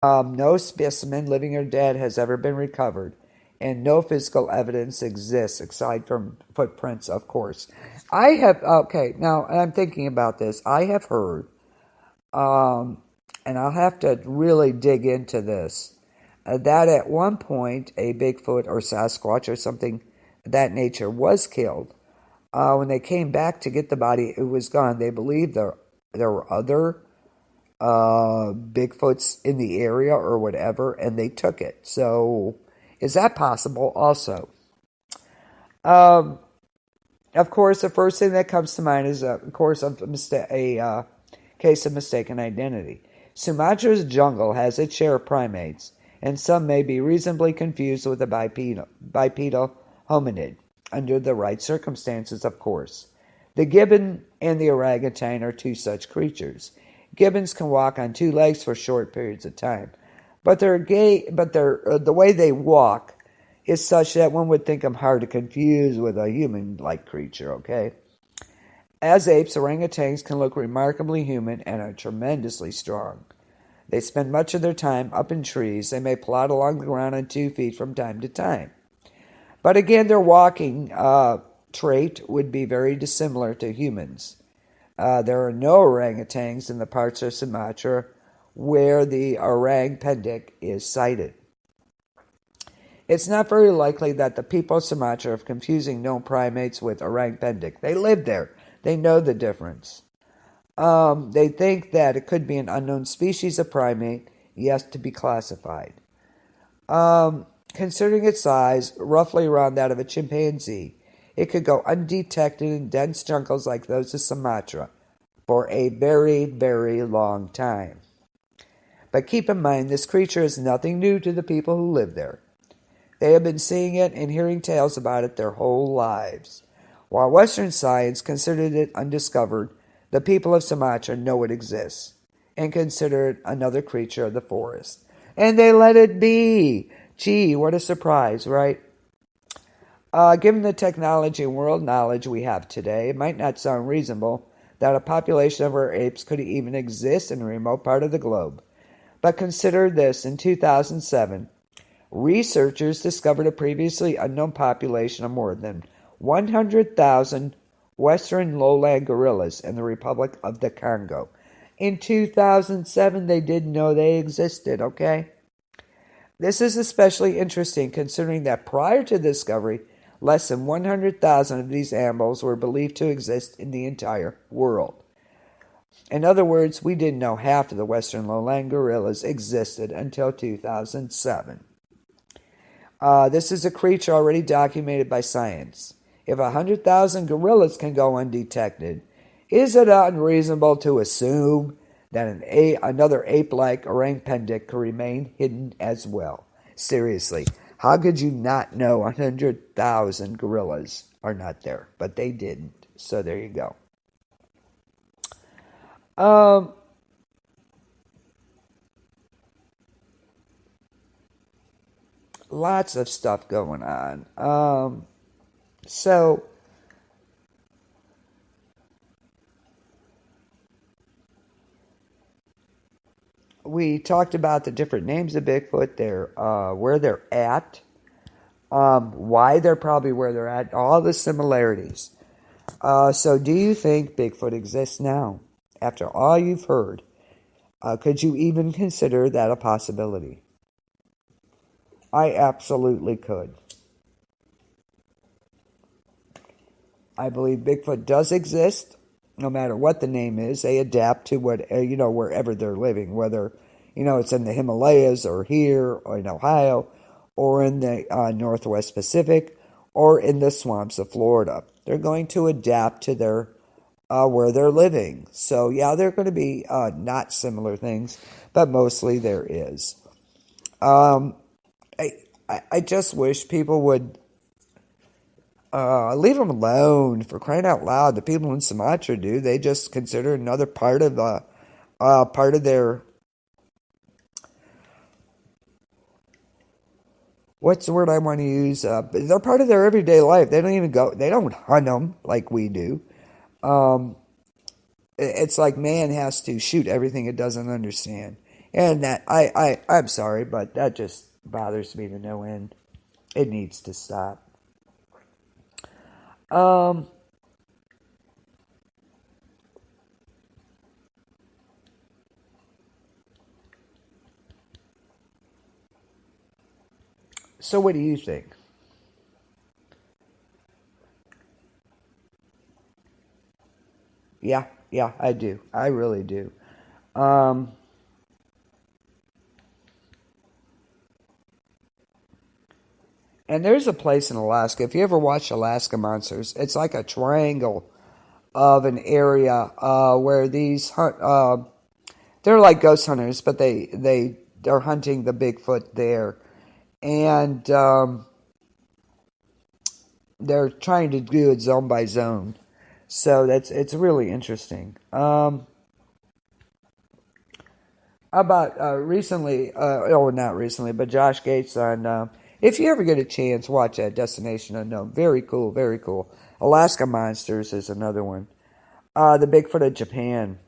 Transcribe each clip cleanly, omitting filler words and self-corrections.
No specimen, living or dead, has ever been recovered, and no physical evidence exists aside from footprints, of course. I have, okay, now I'm thinking about this. I have heard, um, and I'll have to really dig into this, that at one point a Bigfoot or Sasquatch or something of that nature was killed. When they came back to get the body, it was gone. They believed there were other Bigfoots in the area or whatever, and they took it. So, is that possible? Also, um, of course, the first thing that comes to mind is, of course, a case of mistaken identity. Sumatra's jungle has its share of primates, and some may be reasonably confused with a bipedal hominid, under the right circumstances, of course. The gibbon and the orangutan are two such creatures. Gibbons can walk on two legs for short periods of time, but the way they walk is such that one would think them hard to confuse with a human-like creature, okay? As apes, orangutans can look remarkably human and are tremendously strong. They spend much of their time up in trees. They may plod along the ground on 2 feet from time to time. But again, their walking trait would be very dissimilar to humans. There are no orangutans in the parts of Sumatra where the orang pendek is sighted. It's not very likely that the people of Sumatra are confusing known primates with orang pendek. They live there. They know the difference. They think that it could be an unknown species of primate yet to be classified. Considering its size, roughly around that of a chimpanzee, it could go undetected in dense jungles like those of Sumatra for a very, very long time. But keep in mind, this creature is nothing new to the people who live there. They have been seeing it and hearing tales about it their whole lives. While Western science considered it undiscovered, the people of Sumatra know it exists and consider it another creature of the forest. And they let it be. Gee, what a surprise, right? Given the technology and world knowledge we have today, it might not sound reasonable that a population of our apes could even exist in a remote part of the globe. But consider this, in 2007, researchers discovered a previously unknown population of more than 100,000 western lowland gorillas in the Republic of the Congo. In 2007, they didn't know they existed, okay? This is especially interesting considering that prior to the discovery, less than 100,000 of these animals were believed to exist in the entire world. In other words, we didn't know half of the western lowland gorillas existed until 2007. This is a creature already documented by science. If 100,000 gorillas can go undetected, is it unreasonable to assume that another ape-like orang pendek could remain hidden as well? Seriously, how could you not know 100,000 gorillas are not there? But they didn't, so there you go. Lots of stuff going on. So we talked about the different names of Bigfoot, where they're at, why they're probably where they're at, all the similarities. So do you think Bigfoot exists now? After all you've heard, could you even consider that a possibility? I absolutely could. I believe Bigfoot does exist. No matter what the name is, they adapt to wherever they're living, whether it's in the Himalayas or here or in Ohio or in the Northwest Pacific or in the swamps of Florida. They're going to adapt to their where they're living. So yeah, there are going to be not similar things, but mostly there is. I just wish people would leave them alone, for crying out loud. The people in Sumatra do. They just consider another part of their, what's the word I want to use? They're part of their everyday life. They don't hunt them like we do. It's like man has to shoot everything it doesn't understand. And I'm sorry, but that just bothers me to no end. It needs to stop. Um, so what do you think? Yeah, yeah, I do. I really do. Um, and there's a place in Alaska. If you ever watch Alaska Monsters, it's like a triangle of an area where these they're like ghost hunters, but they're hunting the Bigfoot there, and they're trying to do it zone by zone. So it's really interesting. About recently, oh, not recently, but Josh Gates on. If you ever get a chance, watch that Destination Unknown. Very cool, very cool. Alaska Monsters is another one. The Bigfoot of Japan.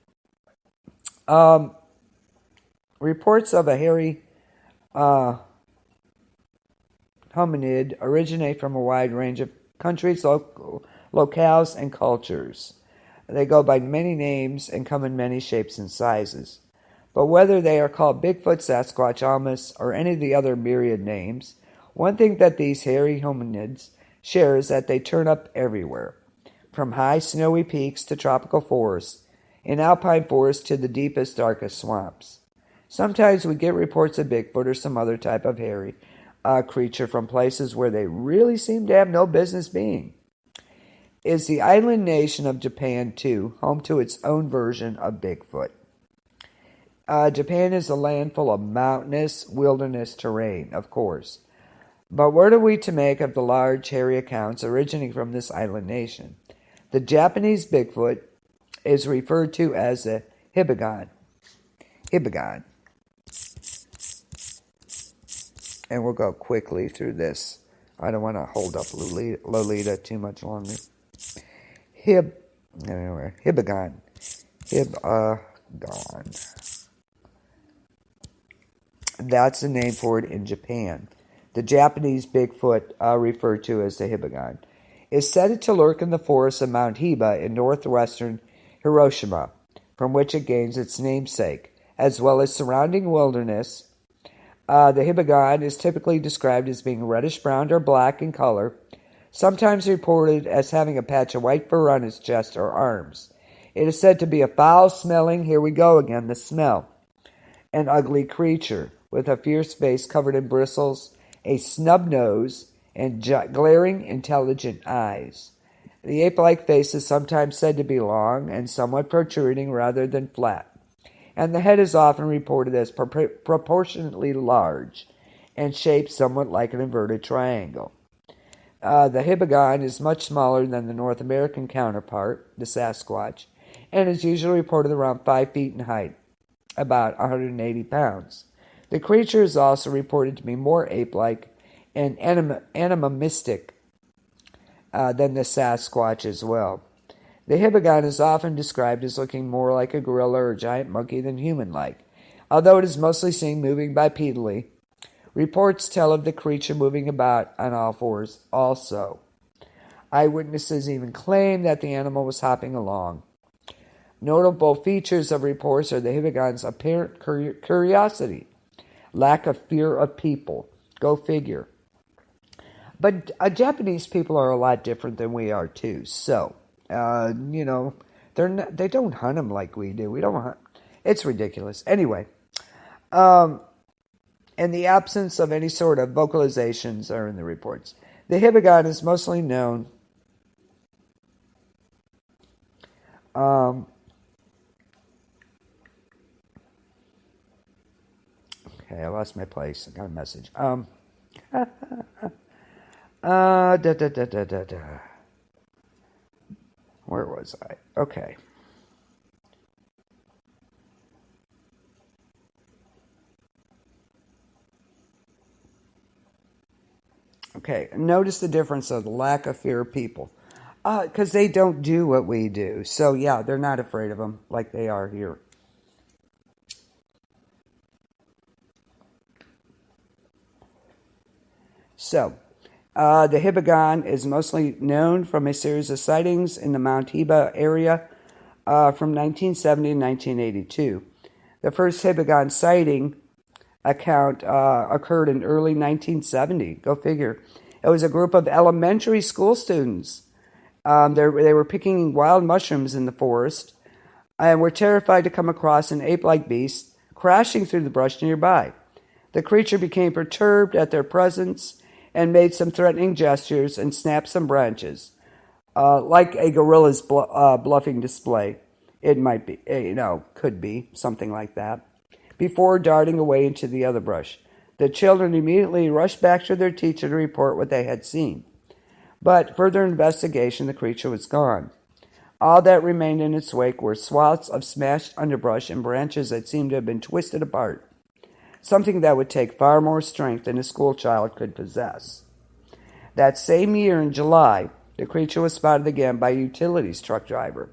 Um, Reports of a hairy uh, hominid originate from a wide range of countries, locales, and cultures. They go by many names and come in many shapes and sizes. But whether they are called Bigfoot, Sasquatch, Amos, or any of the other myriad names, one thing that these hairy hominids share is that they turn up everywhere, from high snowy peaks to tropical forests, in alpine forests to the deepest, darkest swamps. Sometimes we get reports of Bigfoot or some other type of hairy creature from places where they really seem to have no business being. Is the island nation of Japan, too, home to its own version of Bigfoot? Japan is a land full of mountainous wilderness terrain, of course. But what are we to make of the large, hairy accounts originating from this island nation? The Japanese Bigfoot is referred to as a hibagon. Hibagon. And we'll go quickly through this. I don't want to hold up Lolita too much longer. Hibagon. Hibagon. That's the name for it in Japan. The Japanese Bigfoot, referred to as the hibagon, is said to lurk in the forests of Mount Hiba in northwestern Hiroshima, from which it gains its namesake, as well as surrounding wilderness. The hibagon is typically described as being reddish-brown or black in color, sometimes reported as having a patch of white fur on its chest or arms. It is said to be a foul-smelling, here we go again, the smell, an ugly creature with a fierce face covered in bristles, a snub nose, and glaring, intelligent eyes. The ape-like face is sometimes said to be long and somewhat protruding rather than flat, and the head is often reported as proportionately large and shaped somewhat like an inverted triangle. The hibagon is much smaller than the North American counterpart, the Sasquatch, and is usually reported around 5 feet in height, about 180 pounds. The creature is also reported to be more ape-like and animalistic than the Sasquatch as well. The hibagon is often described as looking more like a gorilla or giant monkey than human-like, although it is mostly seen moving bipedally. Reports tell of the creature moving about on all fours also. Eyewitnesses even claim that the animal was hopping along. Notable features of reports are the hibagon's apparent curiosity, lack of fear of people. Go figure. But Japanese people are a lot different than we are too. So, they don't hunt them like we do. We don't hunt. It's ridiculous. Anyway, in the absence of any sort of vocalizations are in the reports. The hibagon is mostly known okay, I lost my place. I got a message. Da, da, da, da, da, da. Where was I? Okay. Okay, notice the difference of the lack of fear of people. Because they don't do what we do. So, yeah, they're not afraid of them like they are here. So, the Hibagon is mostly known from a series of sightings in the Mount Heba area from 1970 to 1982. The first Hibagon sighting account occurred in early 1970. Go figure. It was a group of elementary school students. They were picking wild mushrooms in the forest and were terrified to come across an ape-like beast crashing through the brush nearby. The creature became perturbed at their presence and made some threatening gestures and snapped some branches, like a gorilla's bluffing display. It might be, could be something like that, before darting away into the other brush. The children immediately rushed back to their teacher to report what they had seen. But further investigation, the creature was gone. All that remained in its wake were swaths of smashed underbrush and branches that seemed to have been twisted apart, something that would take far more strength than a schoolchild could possess. That same year in July, the creature was spotted again by a utilities truck driver.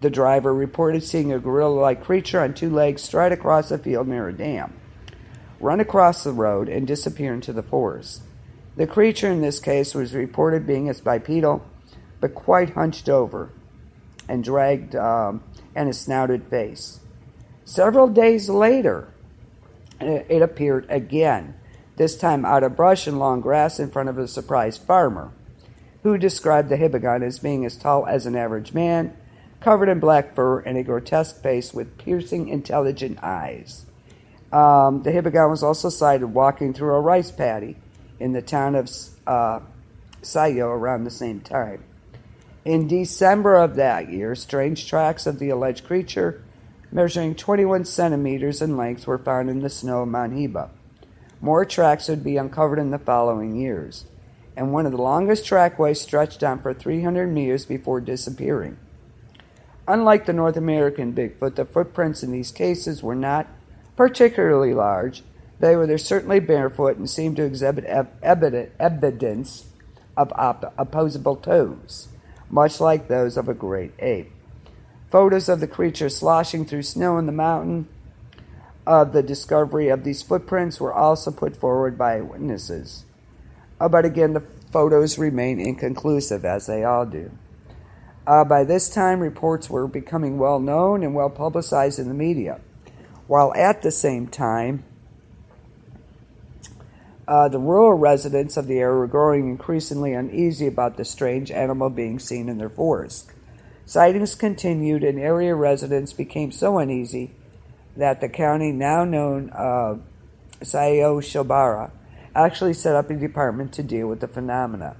The driver reported seeing a gorilla-like creature on two legs stride across a field near a dam, run across the road, and disappear into the forest. The creature in this case was reported being as bipedal, but quite hunched over and dragged and a snouted face. Several days later, it appeared again, this time out of brush and long grass in front of a surprised farmer, who described the Hibagon as being as tall as an average man, covered in black fur and a grotesque face with piercing, intelligent eyes. The Hibagon was also sighted walking through a rice paddy in the town of Sayo around the same time. In December of that year, strange tracks of the alleged creature, measuring 21 centimeters in length, were found in the snow of Mount Heba. More tracks would be uncovered in the following years, and one of the longest trackways stretched on for 300 meters before disappearing. Unlike the North American Bigfoot, the footprints in these cases were not particularly large. They're certainly barefoot and seemed to exhibit evidence of opposable toes, much like those of a great ape. Photos of the creature sloshing through snow in the mountain of the discovery of these footprints were also put forward by witnesses. But again, the photos remain inconclusive, as they all do. By this time, reports were becoming well known and well publicized in the media, while at the same time, the rural residents of the area were growing increasingly uneasy about the strange animal being seen in their forest. Sightings continued, and area residents became so uneasy that the county, now known Sayo Shobara, actually set up a department to deal with the phenomena.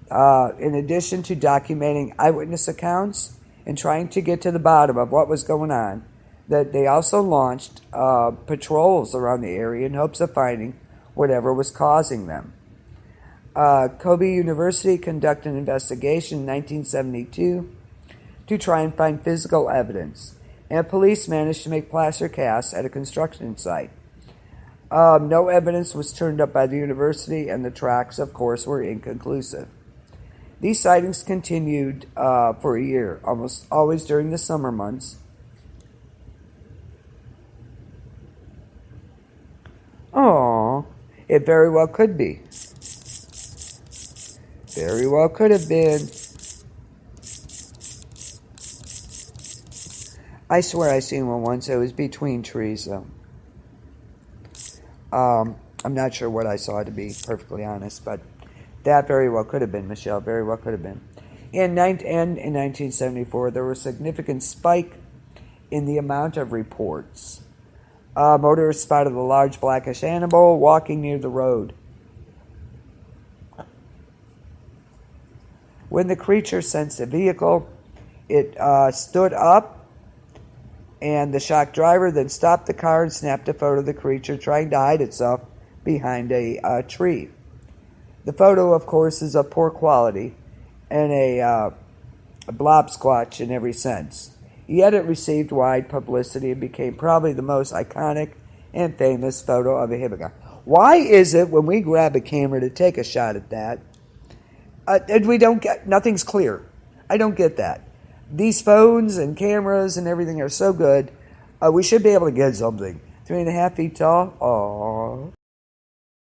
In addition to documenting eyewitness accounts and trying to get to the bottom of what was going on, that they also launched patrols around the area in hopes of finding whatever was causing them. Kobe University conducted an investigation in 1972 to try and find physical evidence, and police managed to make plaster casts at a construction site. No evidence was turned up by the university, and the tracks, of course, were inconclusive. These sightings continued for a year, almost always during the summer months. Oh, it very well could be. Very well could have been. I swear I seen one once. It was between trees, though. I'm not sure what I saw, to be perfectly honest, but that very well could have been, Michelle. Very well could have been. In 1974, there was a significant spike in the amount of reports. Motorists spotted a large blackish animal walking near the road. When the creature sensed the vehicle, it stood up, and the shocked driver then stopped the car and snapped a photo of the creature trying to hide itself behind a tree. The photo, of course, is of poor quality and a blobsquatch in every sense. Yet it received wide publicity and became probably the most iconic and famous photo of a Hibagon. Why is it when we grab a camera to take a shot at that, we don't get, nothing's clear? I don't get that. These phones and cameras and everything are so good. We should be able to get something. 3.5 feet tall? Oh.